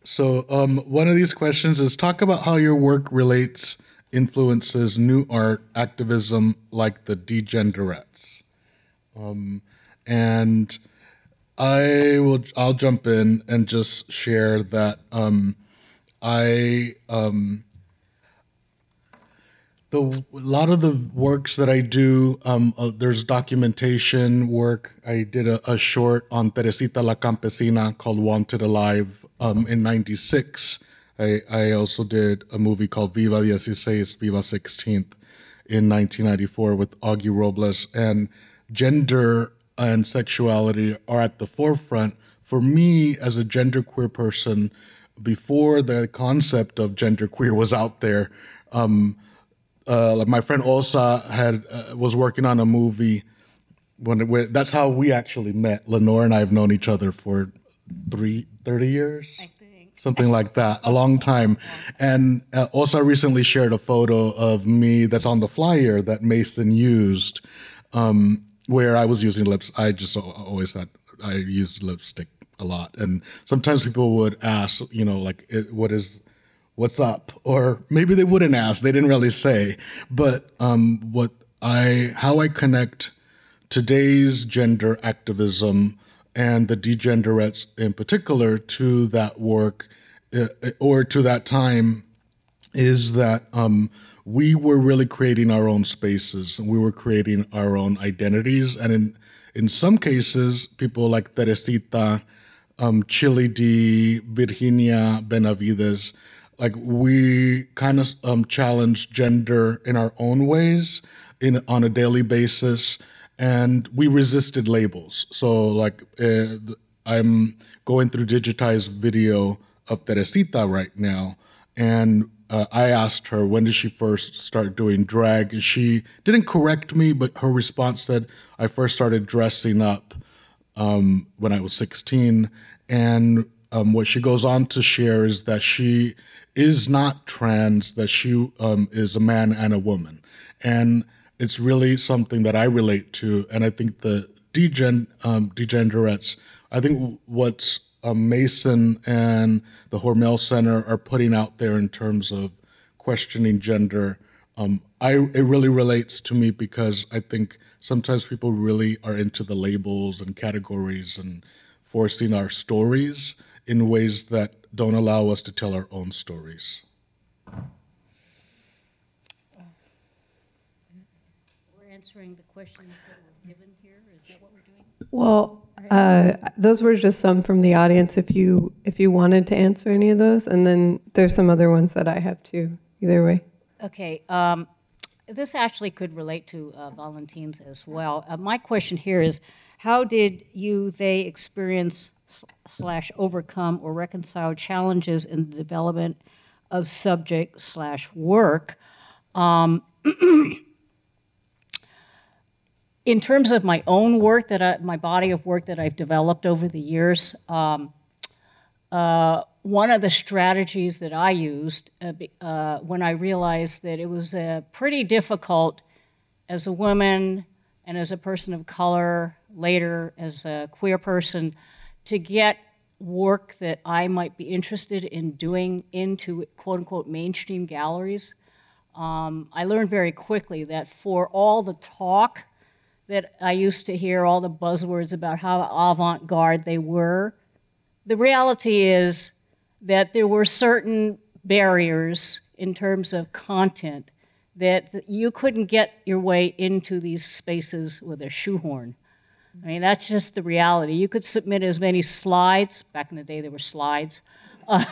So, one of these questions is talk about how your work influences new art activism like the Degenderettes. And I'll jump in and just share that I a lot of the works that I do, there's documentation work. I did a short on Teresita la Campesina called Wanted Alive in '96. I also did a movie called Viva 16, Viva 16th in 1994 with Augie Robles. And gender and sexuality are at the forefront. For me, as a genderqueer person, before the concept of genderqueer was out there, like my friend Osa was working on a movie that's how we actually met. Lenore and I have known each other for 30 years, I think. Something like that, a long time. And Osa recently shared a photo of me that's on the flyer that Mason used, where I was using lips. I just always had I used lipstick a lot, and sometimes people would ask, like, what's up? Or maybe they wouldn't ask, they didn't really say. But how I connect today's gender activism and the Degenderettes in particular to that work or to that time is that we were really creating our own spaces and we were creating our own identities. And in some cases, people like Teresita, Chili D, Virginia Benavides, like we kind of challenge gender in our own ways on a daily basis, and we resisted labels. So like I'm going through digitized video of Teresita right now, and I asked her when did she first start doing drag, and she didn't correct me, but her response said I first started dressing up when I was 16. And what she goes on to share is that she is not trans, that she is a man and a woman. And it's really something that I relate to. And I think the Degenderettes, I think what's Mason and the Hormel Center are putting out there in terms of questioning gender, it really relates to me because I think sometimes people really are into the labels and categories and forcing our stories in ways that don't allow us to tell our own stories. We're answering the questions that were given here. Is that what we're doing? Well, those were just some from the audience. If you wanted to answer any of those, and then there's some other ones that I have too. Either way. Okay. This actually could relate to Valentine's as well. My question here is, how did they experience / overcome or reconcile challenges in the development of subject / work? In terms of my own work, my body of work that I've developed over the years, one of the strategies that I used when I realized that it was pretty difficult as a woman and as a person of color, later as a queer person, to get work that I might be interested in doing into quote-unquote mainstream galleries. I learned very quickly that for all the talk that I used to hear, all the buzzwords about how avant-garde they were, the reality is that there were certain barriers in terms of content that you couldn't get your way into these spaces with a shoehorn. I mean, that's just the reality. You could submit as many slides, back in the day there were slides, but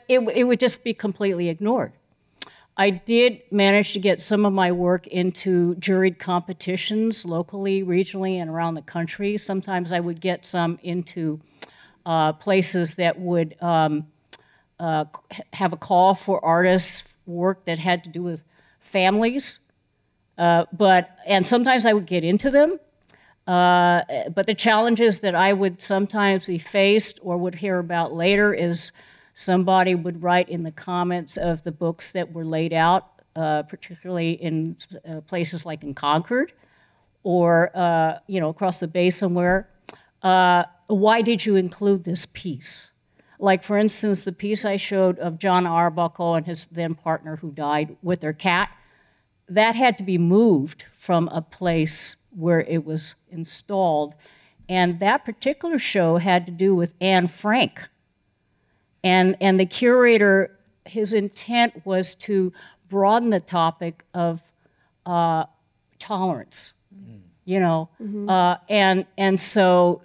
it would just be completely ignored. I did manage to get some of my work into juried competitions locally, regionally, and around the country. Sometimes I would get some into places that would have a call for artists, work that had to do with families. And sometimes I would get into them. But the challenges that I would sometimes be faced or would hear about later is somebody would write in the comments of the books that were laid out, particularly in places like in Concord or across the bay somewhere. Why did you include this piece? Like, for instance, the piece I showed of John Arbuckle and his then partner who died with their cat, that had to be moved from a place where it was installed. And that particular show had to do with Anne Frank. And the curator, his intent was to broaden the topic of tolerance, you know. And so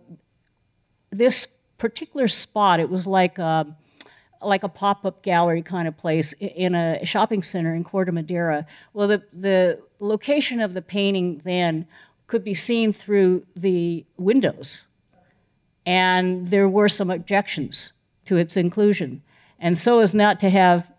this particular spot, it was like a pop-up gallery kind of place in a shopping center in Corte Madera. Well, the location of the painting then could be seen through the windows, and there were some objections to its inclusion. And so as not to have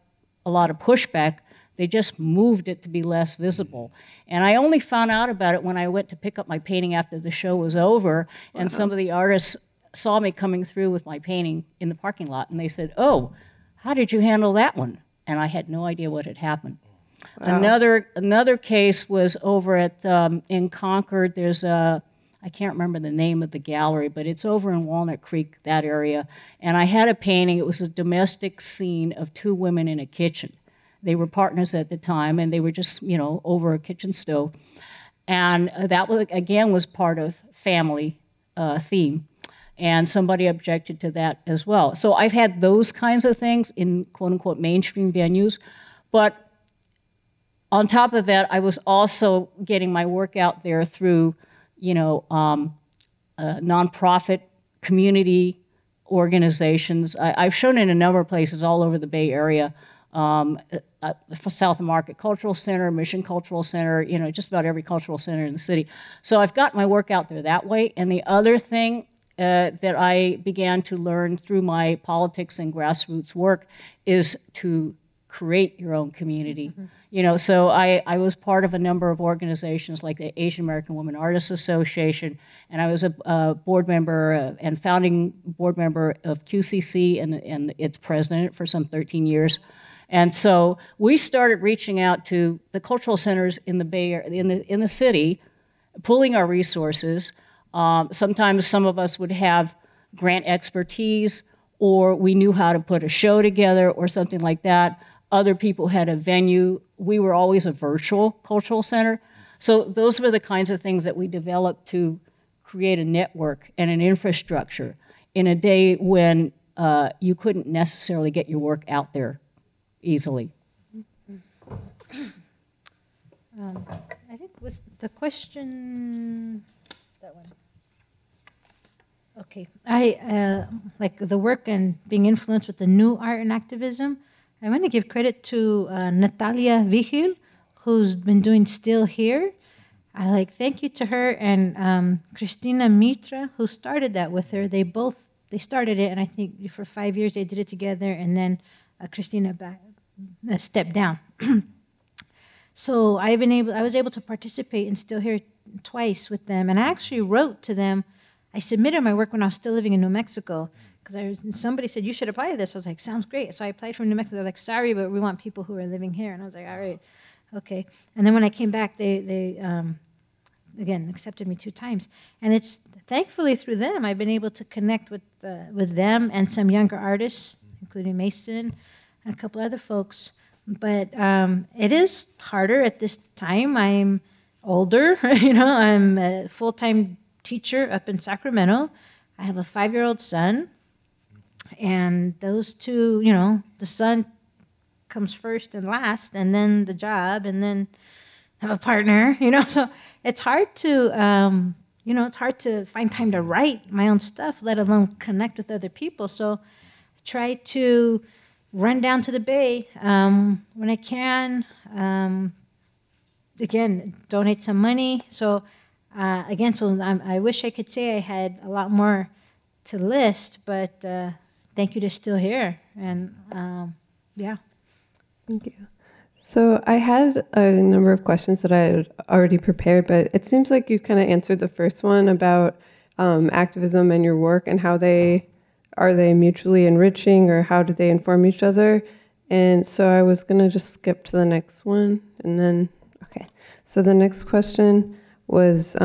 a lot of pushback, they just moved it to be less visible. And I only found out about it when I went to pick up my painting after the show was over, and some of the artists saw me coming through with my painting in the parking lot, and they said, "Oh, how did you handle that one?" And I had no idea what had happened. Wow. Another case was over at in Concord. There's I can't remember the name of the gallery, but it's over in Walnut Creek, that area. And I had a painting. It was a domestic scene of two women in a kitchen. They were partners at the time, and they were just, you know, over a kitchen stove. And that was, again, was part of family theme. And somebody objected to that as well. So I've had those kinds of things in quote-unquote mainstream venues. But on top of that, I was also getting my work out there through, you know, nonprofit community organizations. I've shown in a number of places all over the Bay Area, South Market Cultural Center, Mission Cultural Center, you know, just about every cultural center in the city. So I've got my work out there that way. And the other thing that I began to learn through my politics and grassroots work is to create your own community. You know, so I was part of a number of organizations like the Asian American Women Artists Association, and I was a board member and founding board member of QCC and its president for some 13 years. And so we started reaching out to the cultural centers in the Bay Area, in the city, pooling our resources. Sometimes some of us would have grant expertise, or we knew how to put a show together or something like that. Other people had a venue. We were always a virtual cultural center. So those were the kinds of things that we developed to create a network and an infrastructure in a day when you couldn't necessarily get your work out there easily. I think was the question, that one. Okay, I like the work and being influenced with the new art and activism. I want to give credit to Natalia Vigil, who's been doing Still Here. I thank you to her and Christina Mitra, who started that with her. They started it, and I think for 5 years they did it together, and then Christina stepped down. So I was able to participate in Still Here twice with them, and I actually wrote to them. I submitted my work when I was still living in New Mexico, because somebody said, you should apply to this. I was like, sounds great. So I applied from New Mexico. They're like, sorry, but we want people who are living here. And I was like, all right, okay. And then when I came back, they again, accepted me 2 times. And it's thankfully through them, I've been able to connect with them and some younger artists, including Mason and a couple other folks. But it is harder at this time. I'm older, I'm a full-time teacher up in Sacramento. I have a 5-year-old son. And those two, the son comes first and last, and then the job, and then have a partner, So it's hard to, it's hard to find time to write my own stuff, let alone connect with other people. So I try to run down to the Bay when I can. Again, donate some money. So I wish I could say I had a lot more to list, but thank you to Still Here. And yeah. Thank you. So I had a number of questions that I had already prepared, but it seems like you kind of answered the first one about activism and your work and how are they mutually enriching, or how do they inform each other? And so I was going to just skip to the next one, and then, okay. So the next question was,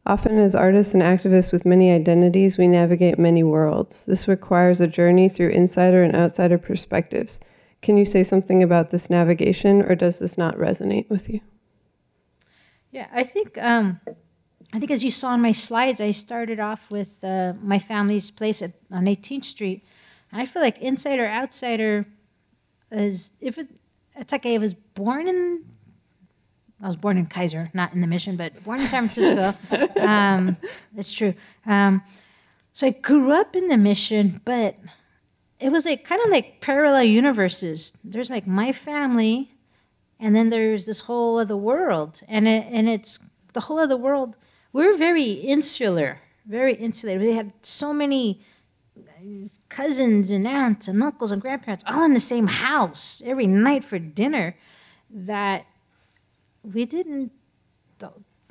Often, as artists and activists with many identities, we navigate many worlds. This requires a journey through insider and outsider perspectives. Can you say something about this navigation, or does this not resonate with you? Yeah, I think as you saw in my slides, I started off with my family's place on 18th Street, and I feel like insider outsider is it's like I was born in Kaiser, not in the Mission, but born in San Francisco. It's true. So I grew up in the Mission, but it was like kind of like parallel universes. There's like my family, and then there's this whole other world, and it's the whole other world. We're very insular, very insulated. We had so many cousins and aunts and uncles and grandparents all in the same house every night for dinner that we didn't,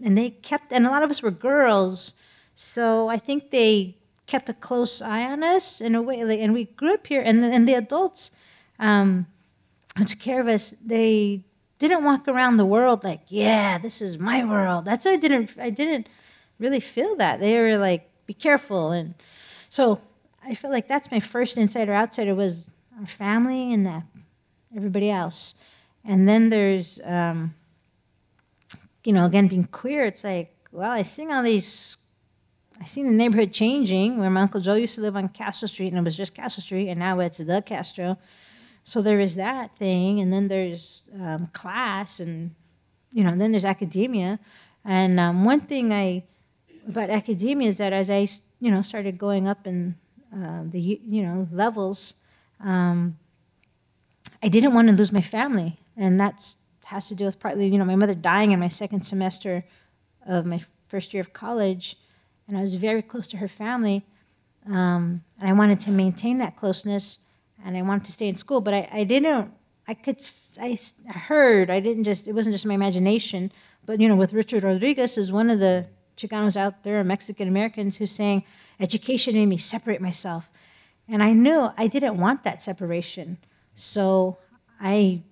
and a lot of us were girls, so I think they kept a close eye on us in a way, and we grew up here, and the adults who took care of us, they didn't walk around the world like, yeah, this is my world. That's why I didn't really feel that. They were like, be careful, and so I feel like that's my first insider outsider was our family and everybody else. And then there's, again, being queer, it's like, well, I seen the neighborhood changing where my Uncle Joe used to live on Castro Street, and it was just Castro Street, and now it's the Castro. So there is that thing, and then there's class, and, then there's academia. And one thing about academia is that as I, started going up in the levels, I didn't want to lose my family, and that has to do with partly my mother dying in my second semester of my first year of college, and I was very close to her family, and I wanted to maintain that closeness, and I wanted to stay in school, but I heard, it wasn't just my imagination, but with Richard Rodriguez is one of the Chicanos out there, Mexican Americans, who's saying, education made me separate myself. And I knew I didn't want that separation. So I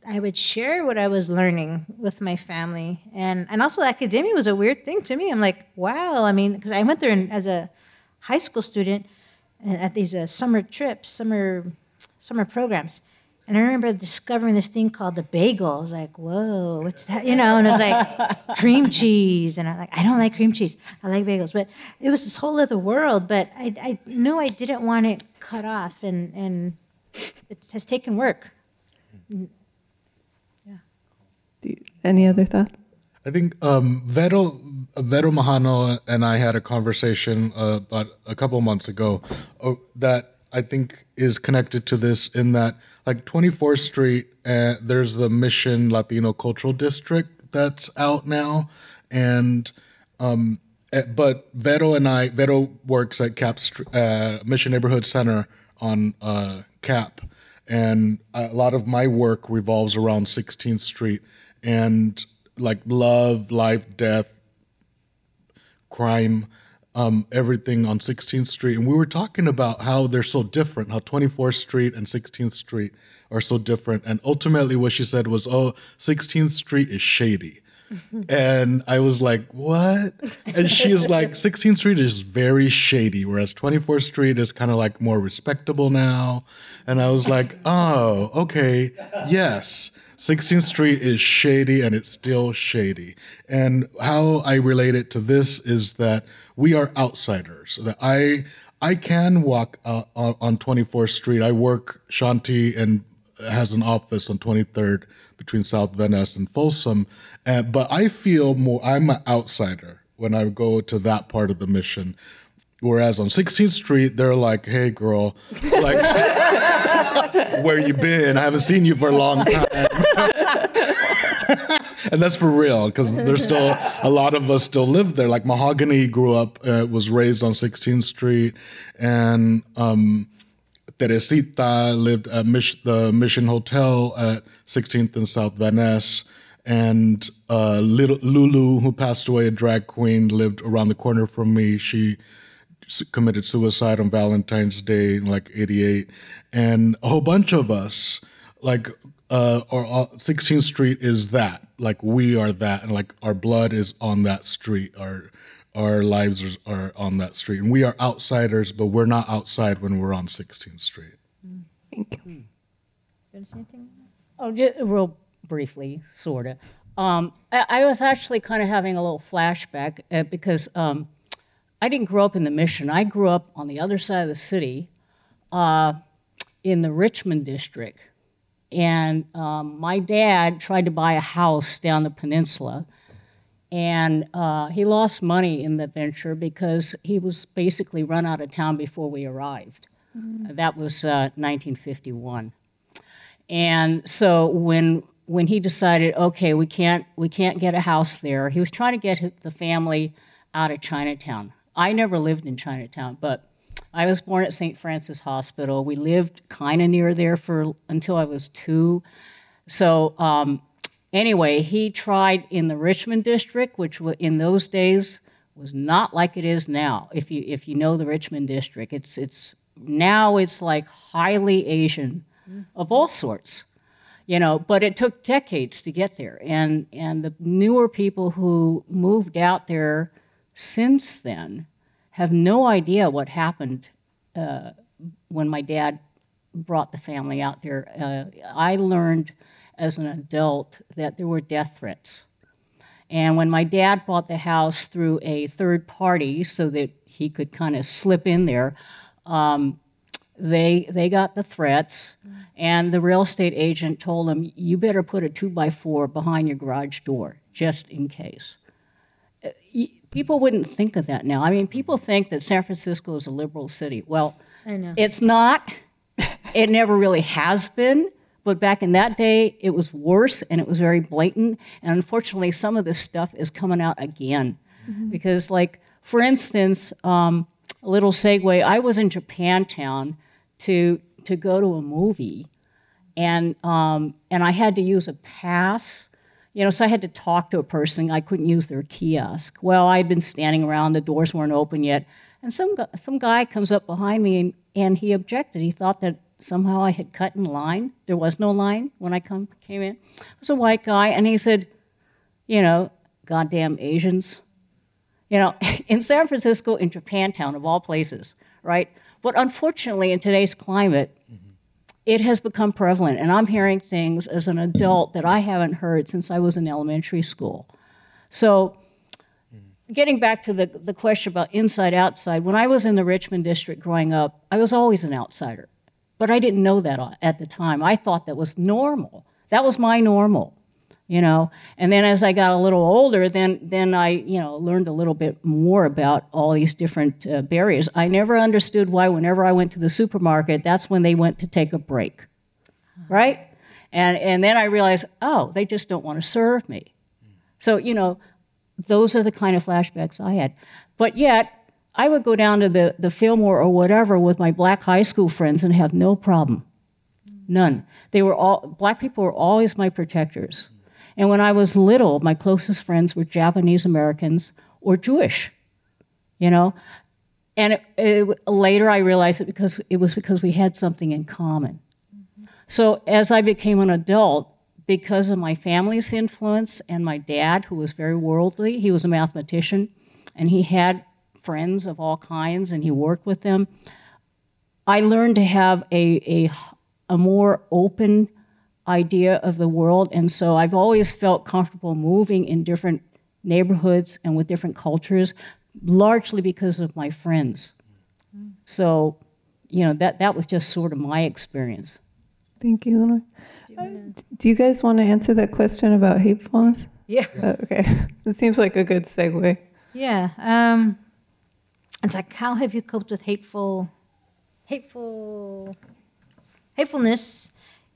would share what I was learning with my family. And also academia was a weird thing to me. I'm like, wow, because I went there as a high school student at these summer trips, summer programs. And I remember discovering this thing called the bagel. I was like, whoa, what's that? And it was like cream cheese. And I'm like, I don't like cream cheese. I like bagels. But it was this whole other world. But I knew I didn't want it cut off. And it has taken work. Yeah. Any other thoughts? I think Vero Mahano and I had a conversation about a couple months ago that I think is connected to this in that, like 24th Street, there's the Mission Latino Cultural District that's out now, and but Vero works at Mission Neighborhood Center on Cap, and a lot of my work revolves around 16th Street and like love, life, death, crime. Everything on 16th Street. And we were talking about how they're so different, how 24th Street and 16th Street are so different. And ultimately what she said was, 16th Street is shady. And I was like, what? And she's like, 16th Street is very shady, whereas 24th Street is kind of like more respectable now. And I was like, oh, okay, yes. 16th Street is shady and it's still shady. And how I relate it to this is that we are outsiders. That I can walk on 24th Street. I work, Shanti and has an office on 23rd between South Van Ness and Folsom. But I feel I'm an outsider when I go to that part of the Mission. Whereas on 16th Street, they're like, hey, girl, like, where you been? I haven't seen you for a long time. And that's for real, because there's still a lot of us still live there. Like Mahogany grew up, was raised on 16th Street, and Teresita lived at the Mission Hotel at 16th and South Van Ness. And little Lulu, who passed away, a drag queen, lived around the corner from me. She committed suicide on Valentine's Day in like 88. And a whole bunch of us, like, 16th Street is that. Like, we are that. And like, our blood is on that street. our lives are on that street, and we are outsiders, but we're not outside when we're on 16th Street. Thank you. You want to say anything? Oh, just real briefly, sort of. I was actually kind of having a little flashback because I didn't grow up in the Mission. I grew up on the other side of the city in the Richmond district. And my dad tried to buy a house down the peninsula. And he lost money in the venture because he was basically run out of town before we arrived. That was 1951. And so when he decided, okay, we can't get a house there, he was trying to get the family out of Chinatown. I never lived in Chinatown, but I was born at St. Francis Hospital. We lived kind of near there until I was 2. So anyway, he tried in the Richmond district, which in those days was not like it is now. If you know the Richmond district, it's now it's like highly Asian of all sorts, but it took decades to get there. And the newer people who moved out there since then have no idea what happened when my dad brought the family out there. I learned as an adult that there were death threats. And when my dad bought the house through a third party so that he could kind of slip in there, they got the threats, and the real estate agent told him, you better put a 2x4 behind your garage door, just in case. People wouldn't think of that now. I mean, people think that San Francisco is a liberal city. Well, I know. it's not. It never really has been. But back in that day, it was worse, and it was very blatant. And unfortunately, some of this stuff is coming out again. Because, like, for instance, a little segue, I was in Japantown to go to a movie, and I had to use a pass. So I had to talk to a person. I couldn't use their kiosk. Well, I'd been standing around. The doors weren't open yet. And some guy comes up behind me, and he objected. He thought that somehow I had cut in line. There was no line when I came in. It was a white guy, and he said, goddamn Asians. In San Francisco, in Japantown, of all places, right? But unfortunately, in today's climate, it has become prevalent. And I'm hearing things as an adult that I haven't heard since I was in elementary school. So getting back to the question about inside, outside, when I was in the Richmond district growing up, I was always an outsider. But I didn't know that at the time. I thought that was normal. That was my normal, And then as I got a little older, then I, learned a little bit more about all these different barriers. I never understood why whenever I went to the supermarket, that's when they went to take a break, right? And then I realized, oh, they just don't want to serve me. So, those are the kind of flashbacks I had. But yet, I would go down to the Fillmore or whatever with my black high school friends and have no problem. None. Black people were always my protectors. And when I was little, my closest friends were Japanese Americans or Jewish, And later I realized it was because we had something in common. So as I became an adult, because of my family's influence and my dad, who was very worldly, he was a mathematician, and he had friends of all kinds, and he worked with them, I learned to have a more open idea of the world, and so I've always felt comfortable moving in different neighborhoods and with different cultures, largely because of my friends. So, that was just sort of my experience. Thank you, Lenore. Do you guys want to answer that question about hatefulness? Yeah. Okay. It seems like a good segue. Yeah. It's like, how have you coped with hatefulness?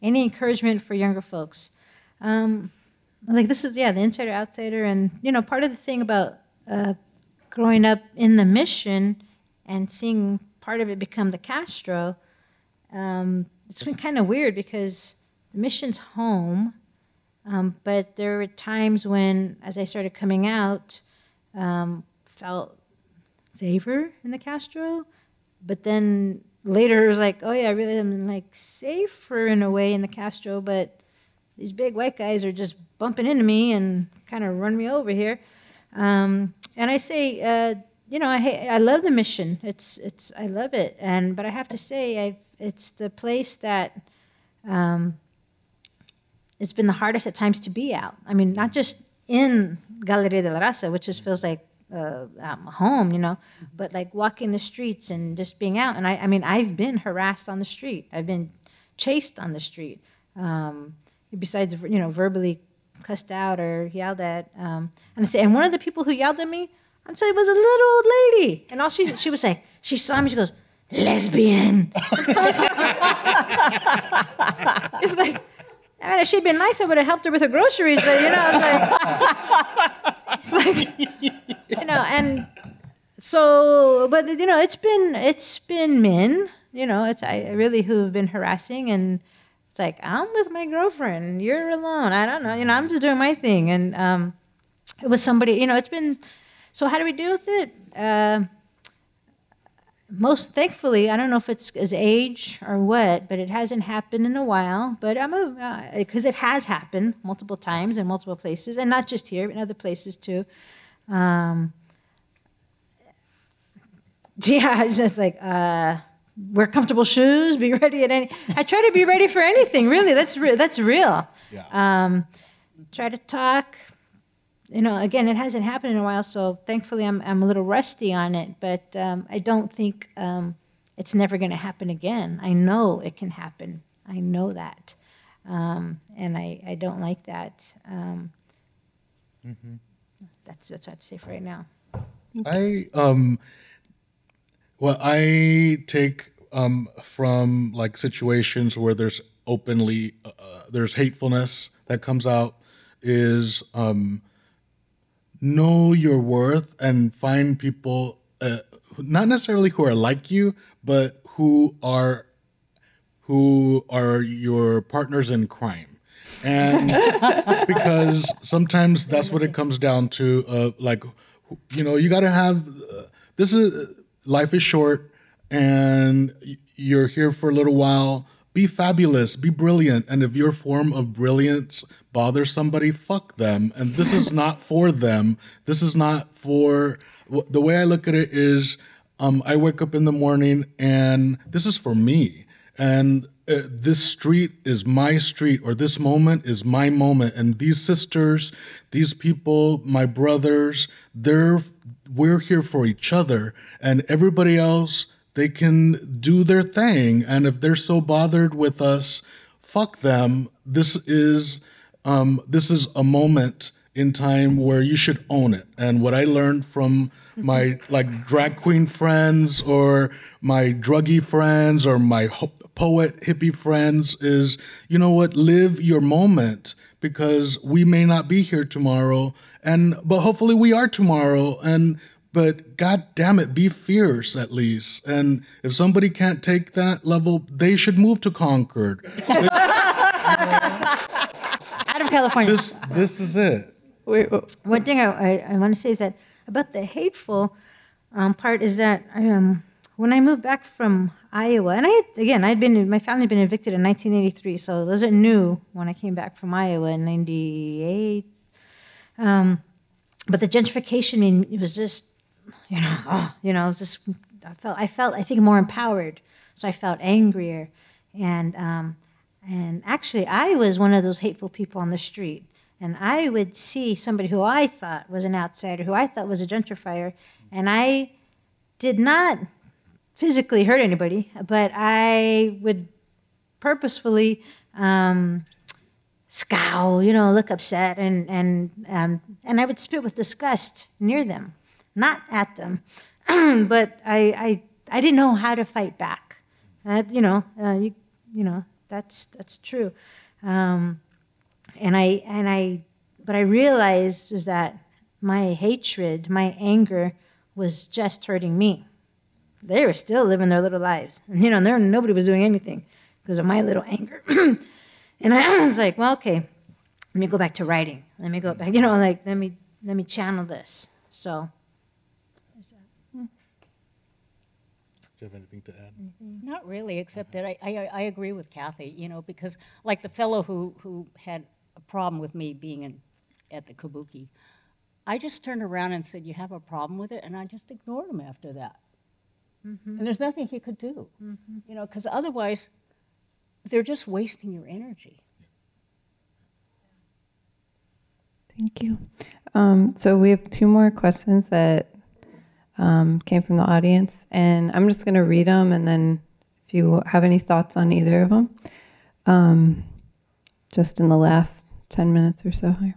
Any encouragement for younger folks? This is, the insider, outsider. And, part of the thing about growing up in the Mission and seeing part of it become the Castro, it's been kind of weird because the Mission's home, but there were times when, as I started coming out, felt safer in the Castro, but then later it was like, oh yeah, I really am safer in a way in the Castro, but these big white guys are just bumping into me and kind of run me over here. And I say, I love the mission. I love it. But I have to say, it's the place that it's been the hardest at times to be out. I mean, not just in Galeria de la Raza, which just feels like home, but like walking the streets and just being out. And I mean, I've been harassed on the street. I've been chased on the street. Besides, verbally cussed out or yelled at. And one of the people who yelled at me, I'm telling you, was a little old lady. And all she was like, she saw me, she goes, lesbian. It's like, I mean, if she'd been nice, I would have helped her with her groceries, but it's like, and so, but it's been men, I really who've been harassing, and it's like, I'm with my girlfriend, you're alone, I don't know, I'm just doing my thing, and it was somebody, it's been, so how do we deal with it? Most thankfully, I don't know if it's as age or what, but it hasn't happened in a while. But because it has happened multiple times in multiple places, and not just here, but in other places too. Yeah, it's just like wear comfortable shoes, be ready at any. I try to be ready for anything. Really, that's real. Yeah. Try to talk. Again, it hasn't happened in a while, so thankfully I'm a little rusty on it, but I don't think it's never going to happen again. I know it can happen. I know that. And I don't like that. That's what I have to say for right now. I take from like situations where there's openly there's hatefulness that comes out is know your worth and find people not necessarily who are like you, but who are your partners in crime. And because sometimes that's what it comes down to, you got to have life is short and you're here for a little while. Be fabulous, be brilliant, and if your form of brilliance bothers somebody, fuck them. And this is not for them. This is not for, the way I look at it is, I wake up in the morning and this is for me. And this street is my street, or this moment is my moment. And these sisters, these people, my brothers, we're here for each other, and everybody else, they can do their thing. And if they're so bothered with us, fuck them. This is a moment in time where you should own it. And what I learned from my drag queen friends or my druggy friends or my poet hippie friends is, you know what, live your moment, because we may not be here tomorrow, but hopefully we are tomorrow. But God damn it, be fierce at least. And if somebody can't take that level, they should move to Concord. Out of California. This is it. Wait, one thing I want to say is that about the hateful part is that when I moved back from Iowa, and my family had been evicted in 1983, so it wasn't new when I came back from Iowa in 98. But the gentrification, it was just, I felt I think more empowered, so I felt angrier, and actually I was one of those hateful people on the street, and I would see somebody who I thought was an outsider, who I thought was a gentrifier, and I did not physically hurt anybody, but I would purposefully scowl, look upset, and I would spit with disgust near them, not at them, but I didn't know how to fight back. That's true. But I realized is that my hatred, my anger, was just hurting me. They were still living their little lives, and nobody was doing anything because of my little anger. And I was like, well, okay, let me go back to writing. Let me go back, let me channel this. So, there's that. Do you have anything to add? Not really, except that I agree with Kathy, because like the fellow who had a problem with me being at the Kabuki, I just turned around and said, "You have a problem with it?" And I just ignored him after that. And there's nothing he could do, you know, because otherwise they're just wasting your energy. Thank you. So we have 2 more questions that came from the audience, and I'm just going to read them, and then if you have any thoughts on either of them, just in the last 10 minutes or so here.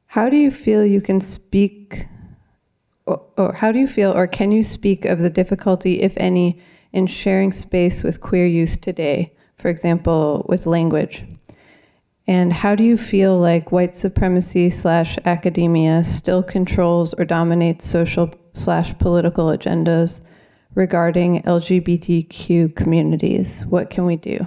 How do you feel you can speak, or how do you feel, or can you speak of the difficulty, if any, in sharing space with queer youth today, for example, with language? And how do you feel like white supremacy / academia still controls or dominates social / political agendas regarding LGBTQ communities? What can we do?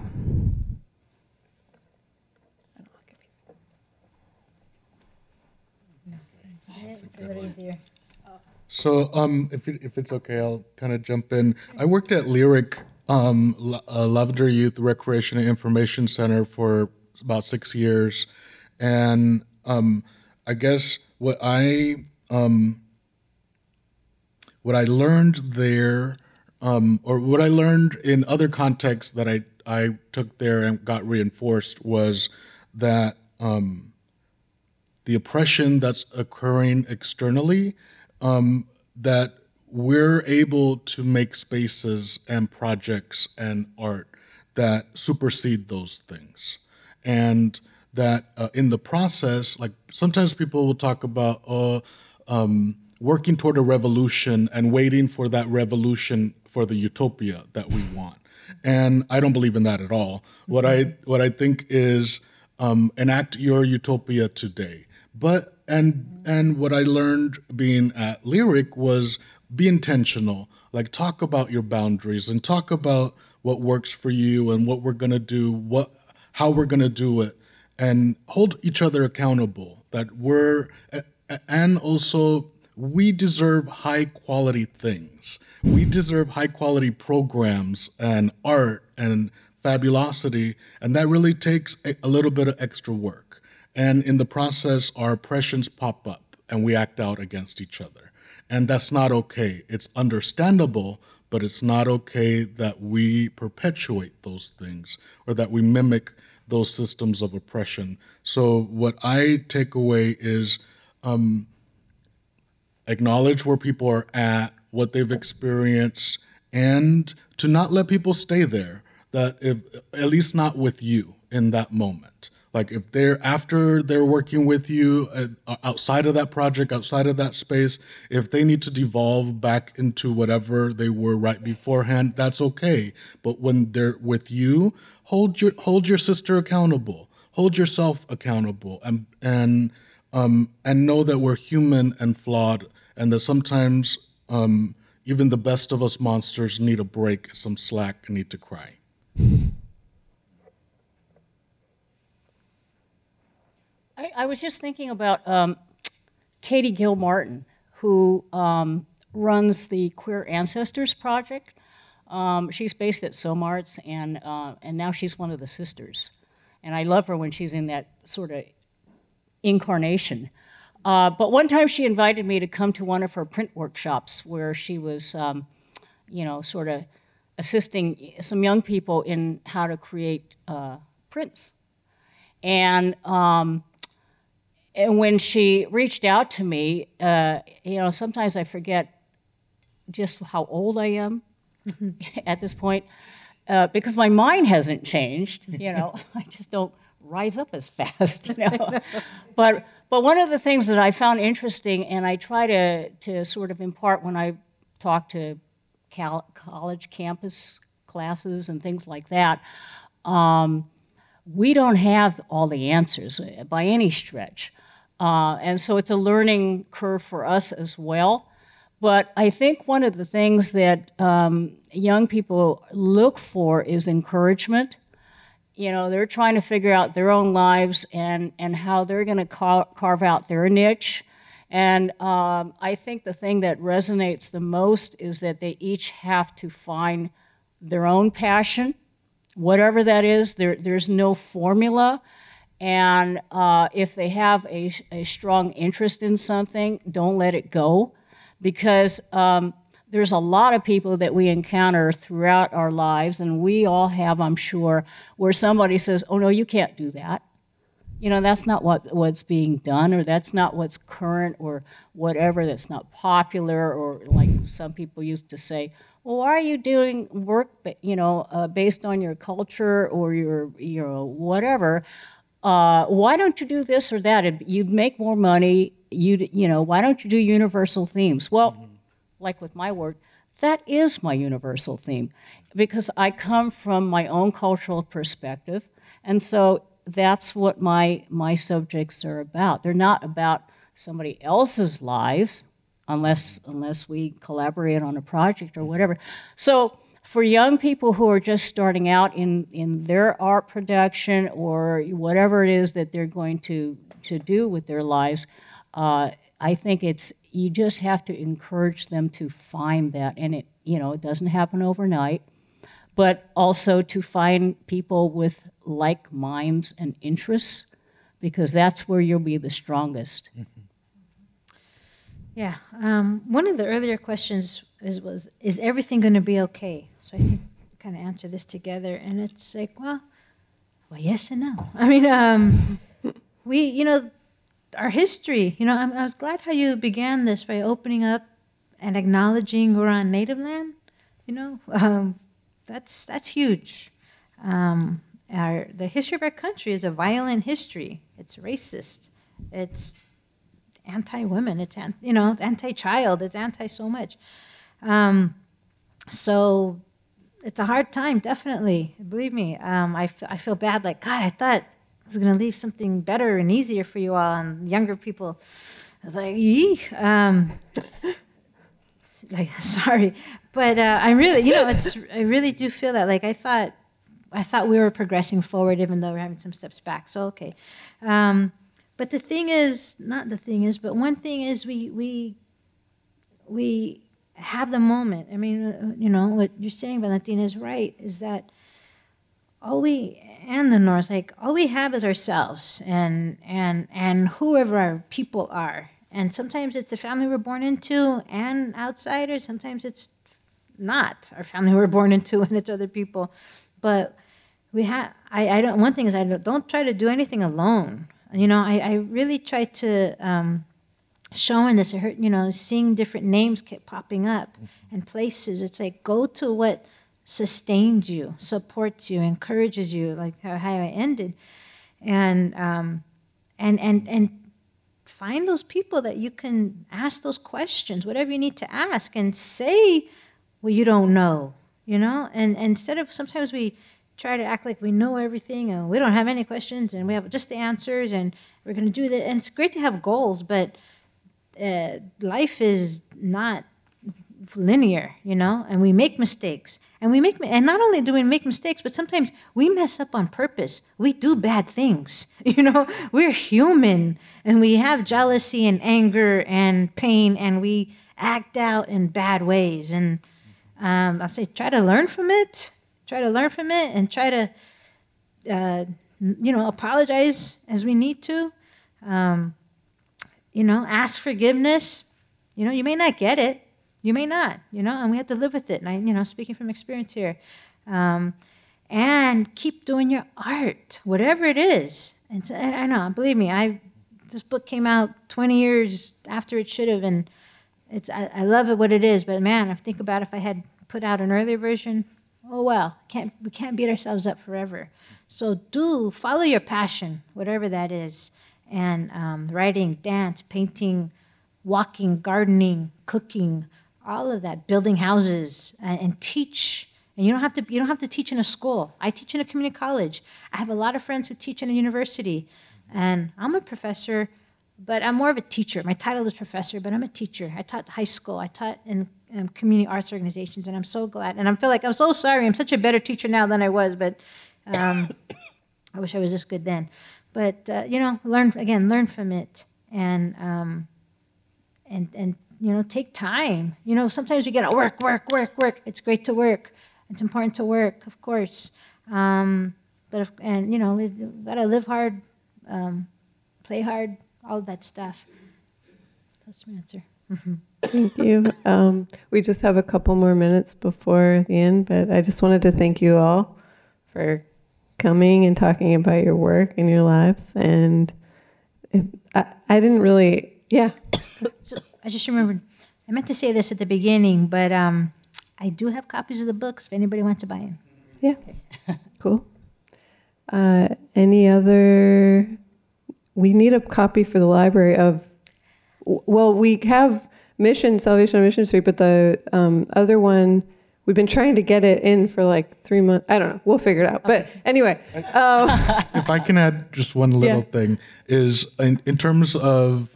So, if it's okay, I'll kind of jump in. I worked at Lyric, Lavender Youth Recreation and Information Center for about 6 years, and I guess what I learned there, or what I learned in other contexts that I took there and got reinforced, was that the oppression that's occurring externally, that we're able to make spaces and projects and art that supersede those things. And that in the process, like sometimes people will talk about working toward a revolution and waiting for that revolution for the utopia that we want. And I don't believe in that at all. What I think is enact your utopia today. But and what I learned being at Lyric was be intentional. Like talk about your boundaries and talk about what works for you and what we're gonna do, how we're gonna do it, and hold each other accountable. And also we deserve high quality things. We deserve high quality programs and art and fabulosity, and that really takes a little bit of extra work. And in the process, our oppressions pop up and we act out against each other. And that's not okay. It's understandable, but it's not okay that we perpetuate those things or that we mimic those systems of oppression. So what I take away is acknowledge where people are at, what they've experienced, and to not let people stay there, at least not with you in that moment. Like if after they're working with you outside of that project, outside of that space, if they need to devolve back into whatever they were right beforehand, that's okay. But when they're with you, hold your sister accountable, hold yourself accountable, and know that we're human and flawed, and that sometimes even the best of us monsters need a break, some slack, and need to cry. I was just thinking about Katie Gill-Martin, who runs the Queer Ancestors Project. She's based at SOMARTS, and now she's one of the sisters. And I love her when she's in that sort of incarnation. But one time she invited me to come to one of her print workshops where she was, sort of assisting some young people in how to create prints. And when she reached out to me, sometimes I forget just how old I am at this point, because my mind hasn't changed. I just don't rise up as fast. But one of the things that I found interesting, and I try to sort of impart when I talk to college campus classes and things like that, we don't have all the answers by any stretch. And so it's a learning curve for us as well. But I think one of the things that young people look for is encouragement. They're trying to figure out their own lives and how they're going to carve out their niche. And I think the thing that resonates the most is that they each have to find their own passion, whatever that is. There's no formula. And if they have a strong interest in something, don't let it go, because there's a lot of people that we encounter throughout our lives, and we all have, I'm sure, where somebody says, oh, no, you can't do that. That's not what's being done, or that's not what's current, or whatever, that's not popular, or like some people used to say, well, why are you doing work, based on your culture or your whatever? Why don't you do this or that? You'd make more money. Why don't you do universal themes? Well, like with my work, that is my universal theme, because I come from my own cultural perspective, and so that's what my subjects are about. They're not about somebody else's lives, unless we collaborate on a project or whatever. So for young people who are just starting out in their art production or whatever it is that they're going to do with their lives, I think you just have to encourage them to find that. And it doesn't happen overnight, but also to find people with like minds and interests, because that's where you'll be the strongest. Yeah. One of the earlier questions was, is everything going to be okay? So I think we kind of answer this together, and it's like, well, yes and no. I mean, our history, I was glad how you began this by opening up and acknowledging we're on native land. That's huge. The history of our country is a violent history. It's racist. It's anti-women. It's anti-child. It's anti-so much. So it's a hard time, definitely. Believe me. I feel bad. Like, God, I thought I was going to leave something better and easier for you all and younger people. I was like, yee. Sorry, but I really, I really do feel that. Like, I thought we were progressing forward, even though we're having some steps back. So okay, but but one thing is we have the moment. I mean, what you're saying, Valentina, is right. Is that and the North, like all we have is ourselves and whoever our people are. And sometimes it's the family we're born into and outsiders. Sometimes it's not our family we're born into and it's other people. But I don't. One thing is I don't try to do anything alone. I really try to show in this. I heard, seeing different names kept popping up and places. It's like, go to what sustains you, supports you, encourages you, like how I ended, and find those people that you can ask those questions, whatever you need to ask, and say what you don't know, and instead of, sometimes we try to act like we know everything and we don't have any questions and we have just the answers and we're going to do that. And it's great to have goals, but life is not linear, and we make mistakes. And not only do we make mistakes, but sometimes we mess up on purpose. We do bad things, We're human, and we have jealousy and anger and pain, and we act out in bad ways. And I'd say try to learn from it. Try to learn from it and try to, apologize as we need to. Ask forgiveness. You may not get it. You may not, and we have to live with it. And I, speaking from experience here. And keep doing your art, whatever it is. And so, I know, believe me, this book came out 20 years after it should have, and I love it what it is, but man, I think about if I had put out an earlier version, oh well, we can't beat ourselves up forever. So follow your passion, whatever that is. And writing, dance, painting, walking, gardening, cooking, all of that, building houses, and teach. And you don't have to teach in a school. I teach in a community college. I have a lot of friends who teach in a university. And I'm a professor, but I'm more of a teacher. My title is professor, but I'm a teacher. I taught high school. I taught in community arts organizations, and I'm so glad. And I feel like I'm so sorry. I'm such a better teacher now than I was, but I wish I was this good then. But learn from it, and take time. Sometimes we get work. It's great to work. It's important to work, of course. We gotta live hard play hard, all that stuff. That's my answer. Thank you. We just have a couple more minutes before the end, but I just wanted to thank you all for coming and talking about your work and your lives. And I didn't really, yeah. So I just remembered, I meant to say this at the beginning, but I do have copies of the books if anybody wants to buy them. Yeah. Cool. Any other? We need a copy for the library of. Well, we have Salvation on Mission Street, but the other one, we've been trying to get it in for like 3 months. I don't know. We'll figure it out. But anyway. If I can add just one little thing, is in terms of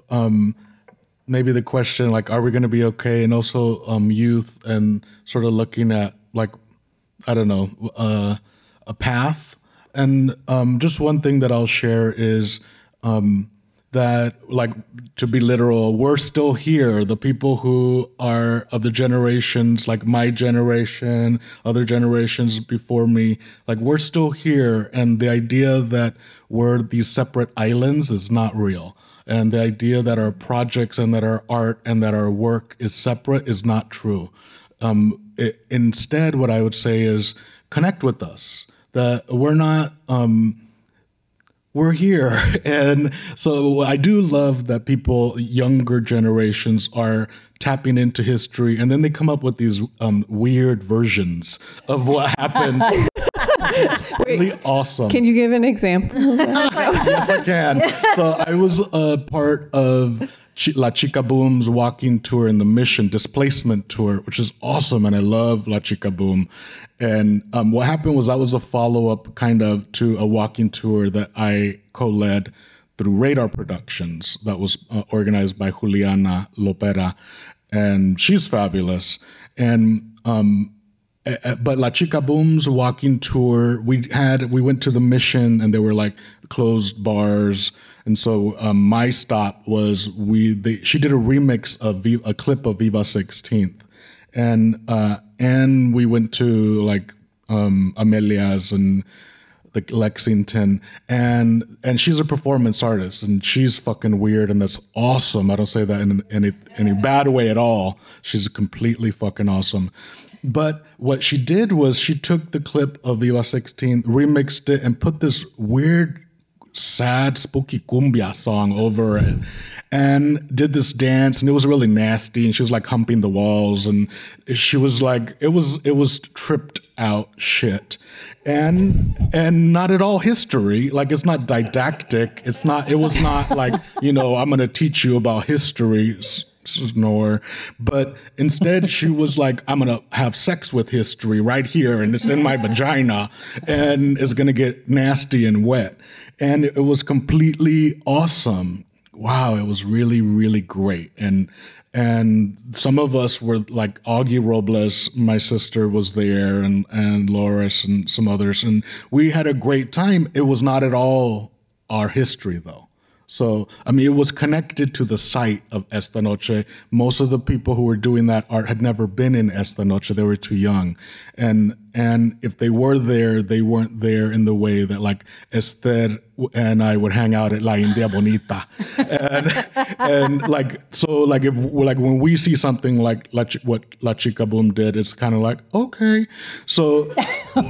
maybe the question, like, are we going to be okay? And also youth and sort of looking at, like, I don't know, a path. And just one thing that I'll share is that, like, to be literal, we're still here. The people who are of the generations, like my generation, other generations before me, like, we're still here. And the idea that we're these separate islands is not real. And the idea that our projects and that our art and that our work is separate is not true. Instead, what I would say is connect with us. That we're not... we're here. And so I do love that people, younger generations, are tapping into history, and then they come up with these weird versions of what happened. It's really awesome. Can you give an example? Yes, I can. So I was a part of La Chica Boom's walking tour in the Mission Displacement Tour, which is awesome, and I love La Chica Boom. And what happened was that was a follow-up kind of to a walking tour that I co-led through Radar Productions that was organized by Juliana Lopera, and she's fabulous. And but La Chica Boom's walking tour, we went to the Mission, and there were like closed bars. And so my stop was she did a remix of a clip of Viva 16th, and we went to like Amelia's and the Lexington, and she's a performance artist, and she's fucking weird, and that's awesome. I don't say that in any bad way at all. She's completely fucking awesome. But what she did was she took the clip of Viva 16th, remixed it, and put this weird, sad, spooky cumbia song over it, and did this dance, and it was really nasty, and she was like humping the walls, and she was like, it was tripped out shit, and not at all history. Like, it's not didactic. It was not like, I'm gonna teach you about history, but instead she was like, I'm gonna have sex with history right here, and it's in my vagina, and it's gonna get nasty and wet. And it was completely awesome. Wow, it was really, really great. And some of us were like Augie Robles, my sister was there, and Loris and some others, and we had a great time. It was not at all our history, though. So, I mean, it was connected to the site of Esta Noche. Most of the people who were doing that art had never been in Esta Noche. They were too young. And if they were there, they weren't there in the way that, like, Esther and I would hang out at La India Bonita. and like, so, like, when we see something like what La Chica Boom did, it's kind of like, okay. So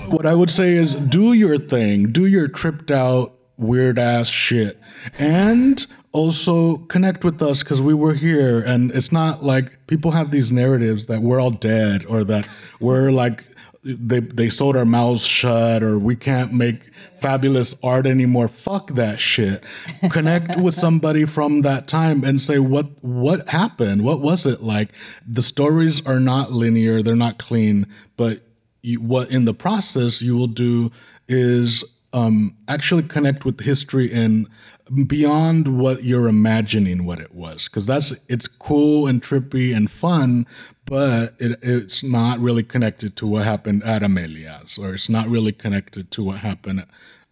what I would say is, do your thing. Do your tripped out, weird ass shit, and also connect with us, because we were here. And it's not like people have these narratives that we're all dead, or that we're like they sewed our mouths shut, or we can't make fabulous art anymore. Fuck that shit. Connect with somebody from that time and say, what happened? What was it like? The stories are not linear, they're not clean, but what in the process you will do is actually connect with history and beyond what you're imagining what it was, because it's cool and trippy and fun, but it's not really connected to what happened at Amelia's, or it's not really connected to what happened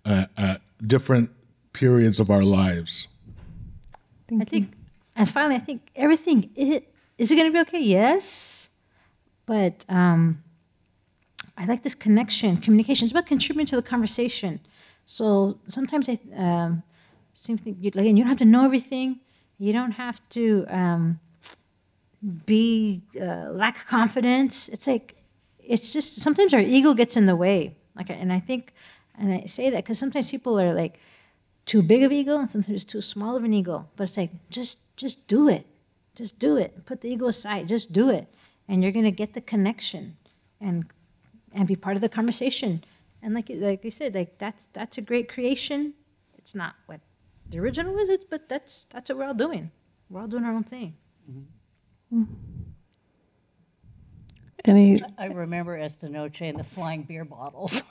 at different periods of our lives. I think everything is it going to be okay? Yes, but I like this connection, communication. It's about contributing to the conversation. So sometimes same thing. Like, and you don't have to know everything. You don't have to be lack confidence. It's like, it's just sometimes our ego gets in the way. Like, and I think, and I say that because sometimes people are like too big of ego, and sometimes too small of an ego. But it's like, just do it. Just do it. Put the ego aside. Just do it, and you're gonna get the connection, and be part of the conversation. And like you said, like that's a great creation. It's not what the original is, but that's what we're all doing. We're all doing our own thing. Any I remember Esta Noche and the flying beer bottles.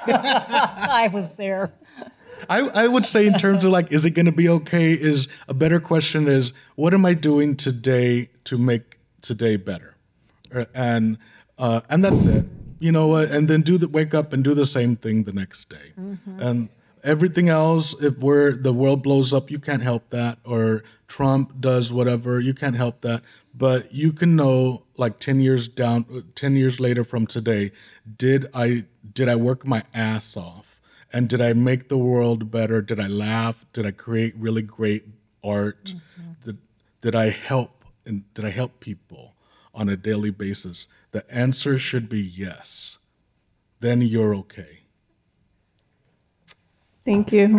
I was there. I would say in terms of like, is it going to be okay? Is a better question is, what am I doing today to make today better? And that's it. You know what? And then wake up and do the same thing the next day. And everything else, if the world blows up, you can't help that. Or Trump does whatever, you can't help that. But you can know, like 10 years later from today, did I work my ass off? And did I make the world better? Did I laugh? Did I create really great art? Did I help people on a daily basis? The answer should be yes. Then you're okay. Thank you.